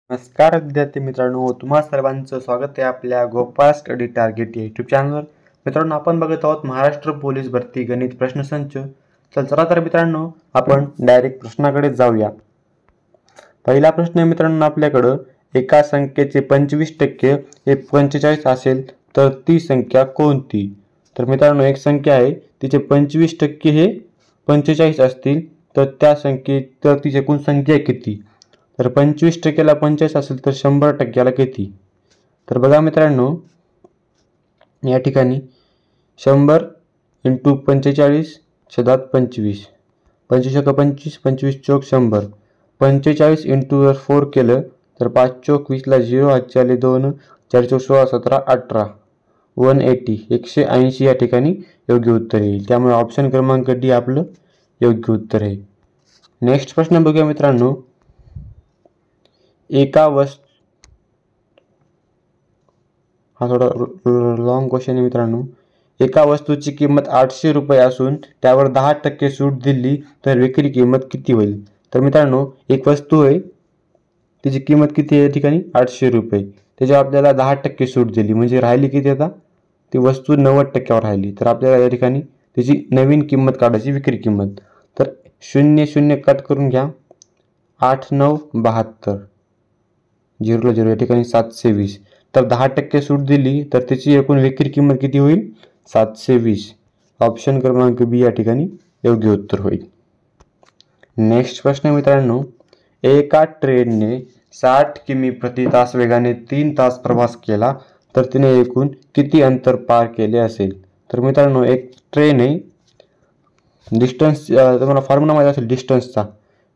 नमस्कार विद्यार्थी मित्रांनो, तुम्हा सर्वांचं स्वागत आहे आपल्या गोपाळ स्टडी टार्गेट या यूट्यूब चॅनलवर। मित्रांनो, आपण बघत आहोत महाराष्ट्र पोलीस भरती गणित प्रश्नसंच। चला तर मित्रांनो, आपण डायरेक्ट प्रश्नाकडे जाऊया। पहिला प्रश्न आहे मित्रांनो आपल्याकडं, एका संख्येचे 25% हे 45 असेल तर ती संख्या कोणती? तर मित्रांनो, एक संख्या आहे तिचे 25% हे 45 असतील तर त्या संख्येत तिची एकूण संख्या किती? तर 25%ला 45 असेल तर 100%ला किती? तर बघा मित्रांनो, या ठिकाणी 100 × 45 छेदात 25, 25 × 25, 25 चौक 100, 45 × 4 केलं तर 5 चौक 20 ला 0, 5 2, 4 चौक 16, 17, 18, 180, 180 या ठिकाणी योग्य उत्तर येईल। त्यामुळे ऑप्शन क्रमांक डी आपलं योग्य उत्तर आहे। नेक्स्ट प्रश्न बघूया मित्रांनो, एका हा थोडा लॉंग क्वेश्चन आहे मित्रांनो। एका वस्तूची किंमत 800 रुपये असून त्यावर 10% सूट दिली तर विक्री किंमत किती होईल? तर मित्रांनो, एक वस्तू आहे तिची किंमत किती आहे या ठिकाणी 800 रुपये, त्याच्यावर आपल्याला 10% सूट दिली म्हणजे राहिली किती? आता ती वस्तू 90%वर राहिली तर आपल्याला या ठिकाणी त्याची नवीन किंमत काढायची, विक्री किंमत। तर 0 0 कट करून घ्या, 8 9 72, 0 0 या ठिकाणी 720, तर 10% सूट दिली तर त्याची एकूण विक्री किंमत किती होईल? 720। ऑप्शन क्रमांक बी या ठिकाणी योग्य उत्तर होईल। नेक्स्ट प्रश्न मित्रांनो, एका ट्रेनने 60 किमी प्रति तास वेगाने 3 तास प्रवास केला तर तिने एकूण किती अंतर पार केले असेल? तर मित्रांनो, एक ट्रेन आहे, डिस्टन्स तुम्हाला फॉर्म्युला माहिती असेल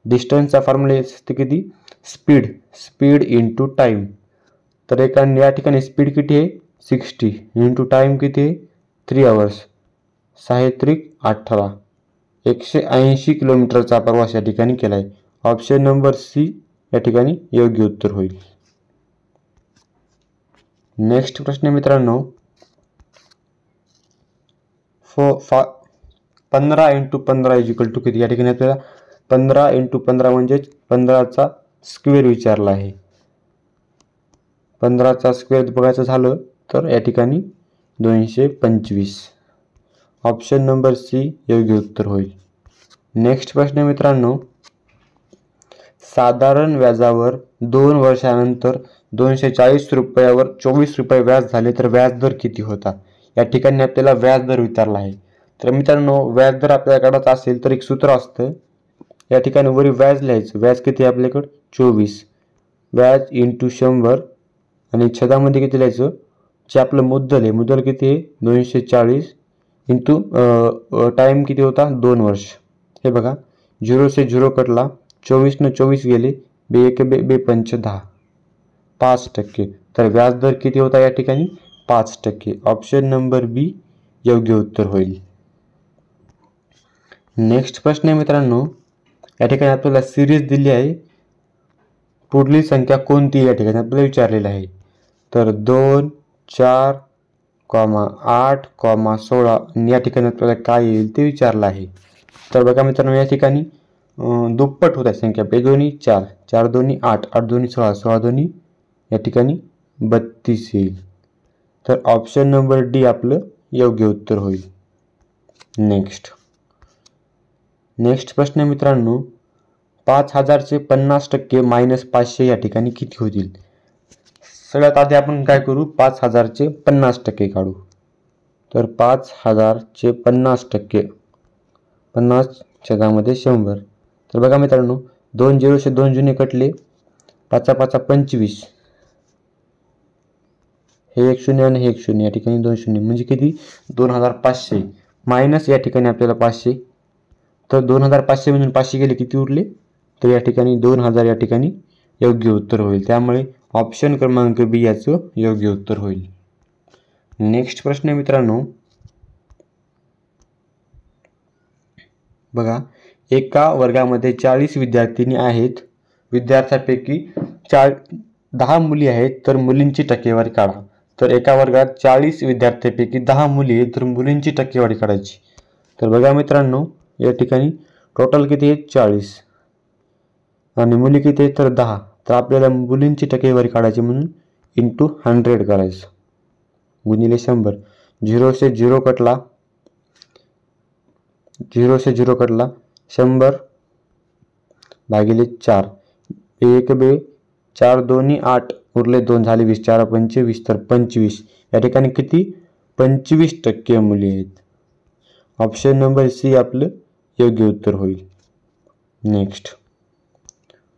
डिस्टन्सचा फॉर्म्युला असते किती? Speed into time. तर एका या ठिकाणी स्पीड किती आहे? 60 इंटू टाइम किती आहे? 3 आवर्स, 6 18, 180 किलोमीटरचा प्रवास या ठिकाणी केला आहे। ऑप्शन नंबर सी या ठिकाणी योग्य उत्तर होईल। नेक्स्ट प्रश्न मित्रांनो, 15 × 15 इक्वल टू किती? या ठिकाणी आपल्याला 15 × 15 म्हणजे 15चा स्क्वेअर विचारला आहे। 15चा स्क्वेअर बघायचं झालं तर या ठिकाणी 225। ऑप्शन नंबर सी योग्य उत्तर होईल। नेक्स्ट प्रश्न मित्रांनो, साधारण व्याजावर 2 वर्षानंतर 240 रुपयावर 24 रुपये व्याज झाले तर व्याजदर किती होता? या ठिकाणी आपल्याला व्याजदर विचारला आहे। तर मित्रांनो, व्याजदर आपल्याकडे असेल तर एक सूत्र असतं, या ठिकाणी वरी व्याज लिहायचं। व्याज किती आहे आपल्याकडे? 24, व्याज इंटू 100 आणि छेदामध्ये किती लिहायचं? जे आपलं मुद्दल आहे, मुद्दल किती आहे? 240 इंटू टाइम किती होता? 2 वर्ष। हे बघा, 0 से 0 कटला, 24 न 24 गेले, 2 1 2 5 10, 5%। तर व्याजदर किती होता या ठिकाणी? 5%। ऑप्शन नंबर बी योग्य उत्तर होईल। नेक्स्ट प्रश्न आहे मित्रांनो, या ठिकाणी आपल्याला सिरीज दिली आहे, पुढील संख्या कोणती या ठिकाणी आपल्याला विचारलेलं आहे। तर 2 4, 8, 16 या ठिकाणी आपल्याला काय येईल ते विचारलं आहे। तर बघा मित्रांनो, या ठिकाणी दुप्पट होत आहे संख्या, 2 2 4, 4 2 8, 8 2 16, 16 2 या ठिकाणी 32 येईल। तर ऑप्शन नंबर डी आपलं योग्य उत्तर होईल। नेक्स्ट प्रश्न मित्रांनो, 5000चे 50% मायनस 500 या ठिकाणी किती होतील? सगळ्यात आधी आपण काय करू? 5000चे 50% काढू। तर 5000चे 50%, 50 छेदामध्ये 100। तर बघा मित्रांनो, 2 0 से 2 जुने कटले, 5 5 25, हे 1 0 आणि हे 1 0 या ठिकाणी 2 0 म्हणजे किती? 2500 मायनस या ठिकाणी आपल्याला 500, तर 2500 मधून 500 गेले किती उरले? तर या ठिकाणी 2000 या ठिकाणी योग्य उत्तर होईल। त्यामुळे ऑप्शन क्रमांक बी याचं योग्य उत्तर होईल। नेक्स्ट प्रश्न मित्रांनो, बघा, एका वर्गामध्ये 40 विद्यार्थिनी आहेत, विद्यार्थ्यांपैकी 10 मुली आहेत तर मुलींची टक्केवारी काढा। तर एका वर्गात 40 विद्यार्थ्यांपैकी 10 मुली आहेत तर मुलींची टक्केवारी काढायची। तर बघा मित्रांनो, या ठिकाणी टोटल किती आहेत? 40 आणि मुली किती आहेत? तर 10। तर आपल्याला मुलींची टक्केवारी काढायची म्हणून इंटू 100 करायचं, गुणिले 100. 0 से 0 कटला, 0 से 0 कटला, 100 भागिले 4. 1 बे 4 दोन्ही 8 उरले 2 झाले 20, 4 25, तर 25. या ठिकाणी किती? 25% मुली आहेत. ऑप्शन नंबर सी आपलं योग्य उत्तर होईल. नेक्स्ट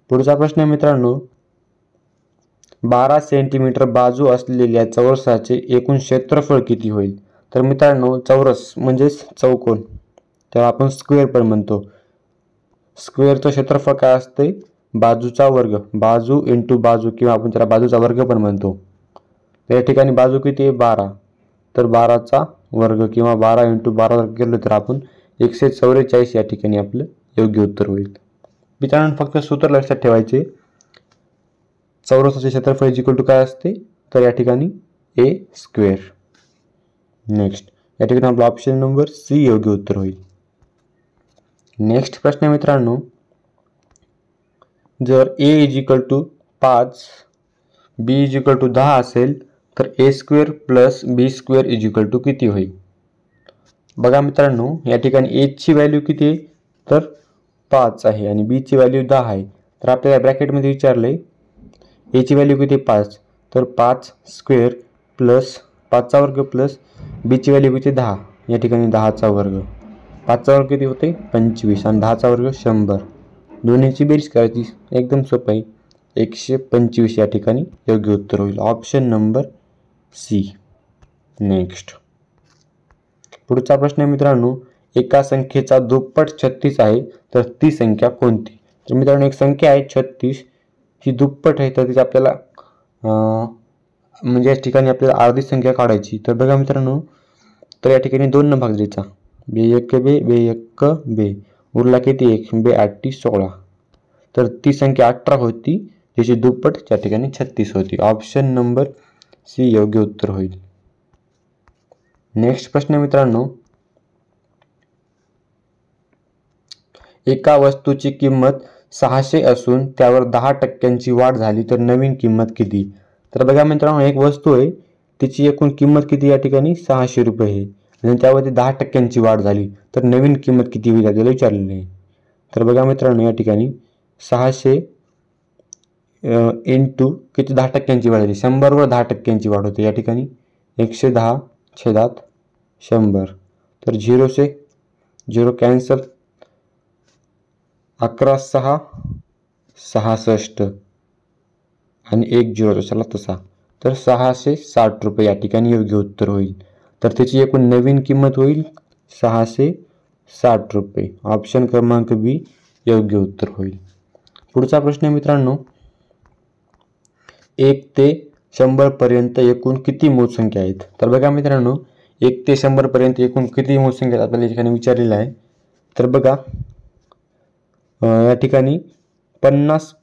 पुढचा प्रश्न आहे मित्रांनो, 12 सेंटीमीटर बाजू असलेल्या चौरसाचे एकूण क्षेत्रफळ किती होईल? तर मित्रांनो, चौरस म्हणजेच चौकोन, त्याला आपण स्क्वेअर पण म्हणतो. स्क्वेअरचं क्षेत्रफळ काय असते? बाजूचा वर्ग, बाजू इंटू बाजू, किंवा आपण त्याला बाजूचा वर्ग पण म्हणतो. तर या ठिकाणी बाजू किती आहे? 12, तर 12चा वर्ग किंवा 12 इंटू 12 वर्ग केलं तर आपण 144 या ठिकाणी आपलं योग्य उत्तर होईल. मित्रांनो, फक्त सूत्र लक्षात ठेवायचे, चौरसाचे क्षेत्रफळ इक्वल टू काय असते? तर या ठिकाणी ए स्क्वेअर. नेक्स्ट या ठिकाणी आपला ऑप्शन नंबर सी योग्य उत्तर होईल. नेक्स्ट प्रश्न मित्रांनो, जर A is equal to 5, B is equal to 10 असेल तर A square plus B square is equal to किती होईल? बघा मित्रांनो, या ठिकाणी ए ची व्हॅल्यू किती आहे? तर 5 आहे आणि बी ची व्हॅल्यू 10 आहे. तर आपल्याला ब्रॅकेटमध्ये विचारलंय ए ची व्हॅल्यू किती? 5, तर 5 स्क्वेअर प्लस 5चा वर्ग प्लस बी ची व्हॅल्यू किती? 10, या ठिकाणी 10चा वर्ग. 5चा वर्ग किती होते? 25 आणि 10चा वर्ग 100. दोन्हीची बेरीज करायची, एकदम सोपं आहे. 125 या ठिकाणी योग्य उत्तर होईल. Option number C. नेक्स्ट पुढचा प्रश्न आहे मित्रांनो, एका संख्येचा दुप्पट 36 आहे तर ती संख्या कोणती? तर मित्रांनो, एक संख्या आहे 36, ही दुप्पट आहे, तर तिची आपल्याला म्हणजे या ठिकाणी आपल्याला अर्धी संख्या काढायची. तर बघा मित्रांनो, तर या ठिकाणी 2 न भाग द्यायचा, बे 1 बे, बे 1 बे, उरला किती? 1 बे 8 16, तर ती संख्या 18 होती, ज्याची दुप्पट त्या ठिकाणी 36 होती. ऑप्शन नंबर सी योग्य उत्तर होईल. नेक्स्ट प्रश्न मित्रांनो, एका वस्तूची किंमत 600 असून त्यावर 10% वाढ झाली तर नवीन किंमत किती? तर बघा मित्रांनो, एक वस्तू आहे, तिची एकूण किंमत किती? या ठिकाणी 600 रुपये आहे आणि त्यावरती 10% वाढ झाली तर नवीन किंमत किती होईल याला विचारलेले आहे. तर बघा मित्रांनो, या ठिकाणी 600 इंटू किती? 10% वाढ झाली, 100 वर 10% वाढ होते. या ठिकाणी 110 छेदात 100, तर 0 से 0 कॅन्सल, 11 6 66 आणि 1 0 चला तसा, तर 660 रुपये या ठिकाणी योग्य उत्तर होईल. तर त्याची एकूण नवीन किंमत होईल 660 रुपये. ऑप्शन क्रमांक बी योग्य उत्तर होईल. पुढचा प्रश्न मित्रांनो, 1 ते 100 पर्यंत एकूण किती मूळ संख्या आहेत? तर बघा मित्रांनो, 1 ते 100 पर्यंत एकूण किती मूळ संख्या आपल्याला या ठिकाणी विचारलेलं आहे. तर बघा या ठिकाणी 50,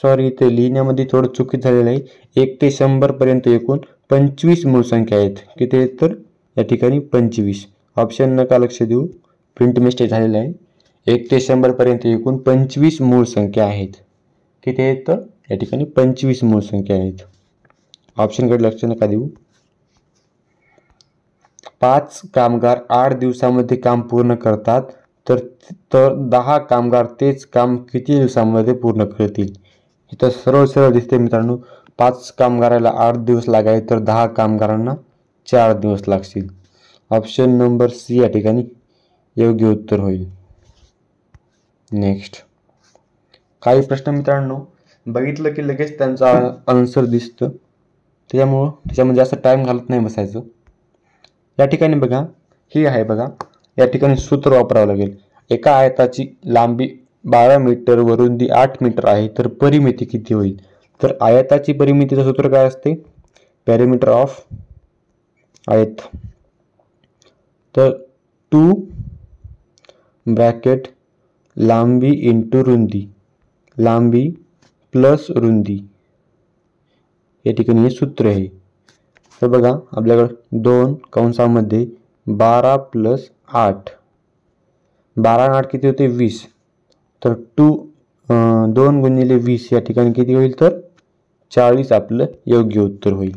सॉरी इथे लिहिण्यामध्ये थोडं चुकीचं झालेलं आहे. 1 ते 100 पर्यंत एकूण 25 मूळ संख्या आहेत. किती आहेत? तर या ठिकाणी 25. ऑप्शन नका लक्ष देऊ, प्रिंट मिस्टेक झालेलं आहे. 1 ते 100 पर्यंत एकूण 25 मूळ संख्या आहेत. किती आहेत? तर या ठिकाणी 25 मूळ संख्या आहेत. ऑप्शनकडे लक्ष नका देऊ. 5 कामगार 8 दिवसामध्ये काम पूर्ण करतात तर 10 कामगार तेच काम किती दिवसांमध्ये पूर्ण करतील? इथं सरळ सरळ दिसते मित्रांनो, 5 कामगाराला 8 दिवस लागाय तर 10 कामगारांना 4 दिवस लागतील. ऑप्शन नंबर सी या ठिकाणी योग्य उत्तर होईल. नेक्स्ट काही प्रश्न मित्रांनो बघितलं की लगेच त्यांचा आन्सर दिसतं, त्याच्यामध्ये जास्त टाइम घालत नाही बसायचं. या ठिकाणी बघा, ही आहे बघा, या ठिकाणी सूत्र वापरावं लागेल. एका आयताची लांबी 12 मीटर व रुंदी 8 मीटर आहे तर परिमिती किती होईल? तर आयताची परिमितीचं सूत्र काय असते? पॅरामीटर ऑफ आयत, तर 2 ब्रॅकेट लांबी इंटू रुंदी, लांबी प्लस रुंदी, या ठिकाणी हे सूत्र आहे. तर बघा आपल्याकडे 2 कंसामध्ये 12 प्लस 8, 12 आणि 8 किती होते? 20, तर 2 2 गुणिले 20 या ठिकाणी किती होईल तर 40 आपलं योग्य उत्तर होईल.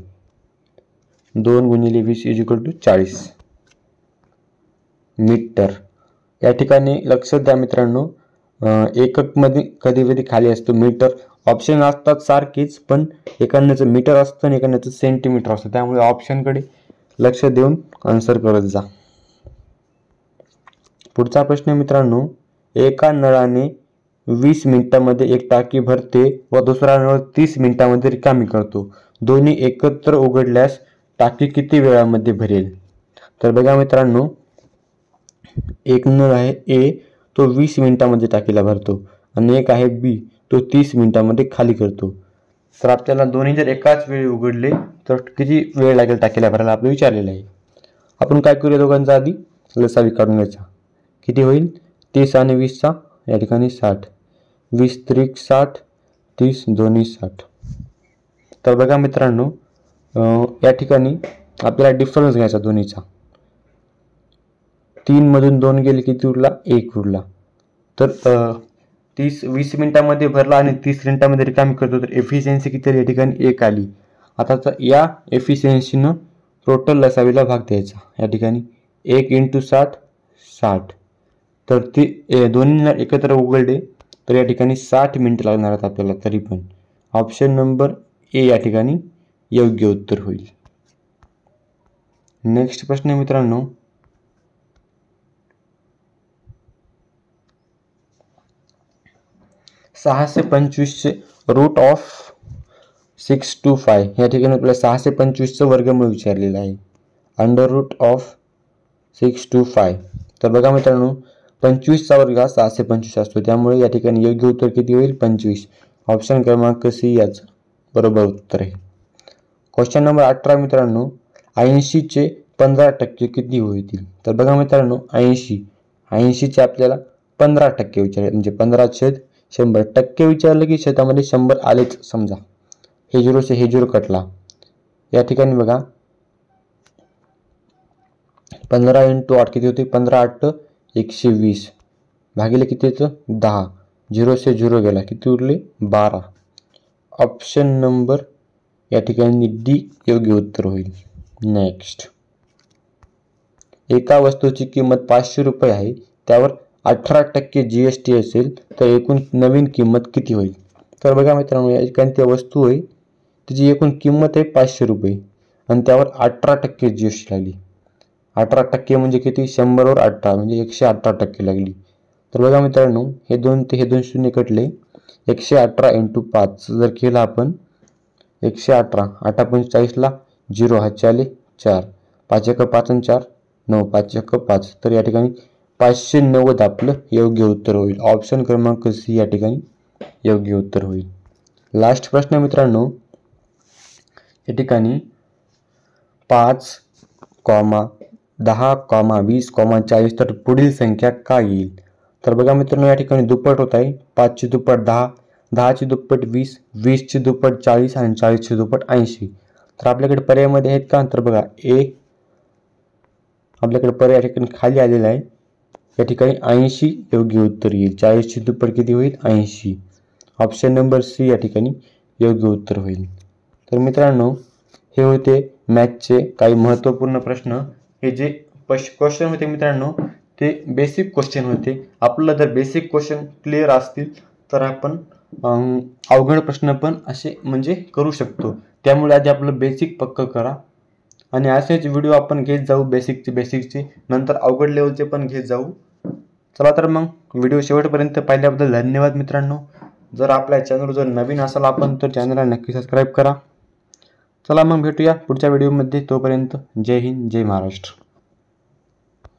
2 गुणिले 20 = 40 मीटर. या ठिकाणी लक्षात द्या मित्रांनो, एकक मध्ये कधी कधी खाली असतो मीटर. ऑप्शन असतात सारखीच, पण एकांचं मीटर असतं आणि एकांचं सेंटीमीटर असतं, त्यामुळे ऑप्शनकडे लक्ष देऊन आन्सर करत जा. पुढचा प्रश्न मित्रांनो, एका नळाने 20 मिनिटांमध्ये एक टाकी भरते व दुसरा नळ 30 मिनिटांमध्ये रिकामी करतो. दोन्ही एकत्र उघडल्यास टाकी किती वेळामध्ये भरेल? तर बघा मित्रांनो, एक नळ आहे ए, तो 20 मिनिटांमध्ये टाकीला भरतो आणि एक आहे बी, तो 30 मिनिटांमध्ये खाली करतो. तर आपल्याला दोन्ही जर एकाच वेळी उघडले तर किती वेळ लागेल टाकीला भरायला आपलं विचारलेलं आहे. आपण काय करूया, दोघांचा आधी लसावी काढून घ्यायचा. किती होईल? 30 आणि 20 या ठिकाणी 60. 20 त्रिक 60, 30 दोन्ही 60. तर बघा मित्रांनो, या ठिकाणी आपल्याला डिफरन्स घ्यायचा दोन्हीचा. 3 मधून 2 गेले किती उरला? 1 उरला. तर 20 मिनिटांमध्ये भरला आणि 30 मिनिटांमध्ये रिकामी करतो, तर एफिशियन्सी किती आली? या ठिकाणी 1 आली. आता या एफिशियन्सीनं टोटल लसावीला भाग द्यायचा. या ठिकाणी 1 × 60 60. तर ते दोन्ही एकत्र उघडले तर या ठिकाणी 60 मिनिटं लागणार आहेत आपल्याला. तरी पण ऑप्शन नंबर ए या ठिकाणी योग्य उत्तर होईल. नेक्स्ट प्रश्न मित्रांनो, 625 रूट ऑफ 625 या ठिकाणी आपल्याला 625चं वर्गमूळ विचारलेलं आहे. Under root of 625. तर बघा मित्रांनो, 25चा वर्ग हा 625 असतो, त्यामुळे या ठिकाणी योग्य उत्तर किती होईल? 25. ऑप्शन क्रमांक सी याचं बरोबर उत्तर आहे. क्वेश्चन नंबर 18 मित्रांनो, 80चे 15% किती होतील? तर बघा मित्रांनो, 80चे आपल्याला 15% विचारले, म्हणजे 15/100 विचारलं की शेतामध्ये 100 आलेच समजा. हे 0 से हे 0 कटला. या ठिकाणी बघा 15 × 8 किती होते? 15×8 120 भागिले किती येतं? 10. 0 से 0 गेला, किती उरले? 12. ऑप्शन नंबर या ठिकाणी डी योग्य उत्तर होईल. नेक्स्ट, एका वस्तूची किंमत 500 रुपये आहे, त्यावर 18% GST असेल तर एकूण नवीन किंमत किती होईल? तर बघा मित्रांनो, या ठिकाणी ती वस्तू आहे, तिची एकूण किंमत आहे 500 रुपये आणि त्यावर 18% GST लागली. 18% म्हणजे किती? 100वर 18 म्हणजे 118% लागली. तर बघा मित्रांनो, हे दोन शून्य कटले. 118 × 5 जर केलं आपण, 118 8 45ला 0 हातचे आले 4, 5 1 5 आणि 4 9, 5 1 5. तर या ठिकाणी 590 आपलं योग्य उत्तर होईल. ऑप्शन क्रमांक सी या ठिकाणी योग्य उत्तर होईल. लास्ट प्रश्न मित्रांनो, या ठिकाणी 5, 10, 20, 40 तर पुढील संख्या काय येईल? तर बघा मित्रांनो, या ठिकाणी दुप्पट होत आहे. 5ची दुप्पट 10, 10ची दुप्पट 20, 20ची दुप्पट 40 आणि 40ची दुप्पट 80. तर आपल्याकडे पर्यायामध्ये आहेत का? तर बघा, ए आपल्याकडे पर्याय या ठिकाणी खाली आलेला आहे. या ठिकाणी 80 योग्य उत्तर येईल. 40ची दुप्पट किती होईल? 80. ऑप्शन नंबर सी या ठिकाणी योग्य उत्तर होईल. तर मित्रांनो, हे होते मॅथचे काही महत्त्वपूर्ण प्रश्न. हे जे क्वेश्चन होते मित्रांनो, ते बेसिक क्वेश्चन होते. आपल्याला जर बेसिक क्वेश्चन क्लिअर असतील तर आपण अवघड प्रश्न पण असे म्हणजे करू शकतो. त्यामुळे आधी आपलं बेसिक पक्क करा आणि असेच व्हिडिओ आपण घेत जाऊ, बेसिकचे नंतर अवघड लेवलचे पण घेत जाऊ. चला तर मग, व्हिडिओ शेवटपर्यंत पाहिल्याबद्दल धन्यवाद मित्रांनो. जर आपल्या चॅनलवर जर नवीन असाल आपण तर चॅनलला नक्की सबस्क्राईब करा. चला मग भेटूया पुढच्या व्हिडिओमध्ये. तोपर्यंत जय हिंद, जय महाराष्ट्र.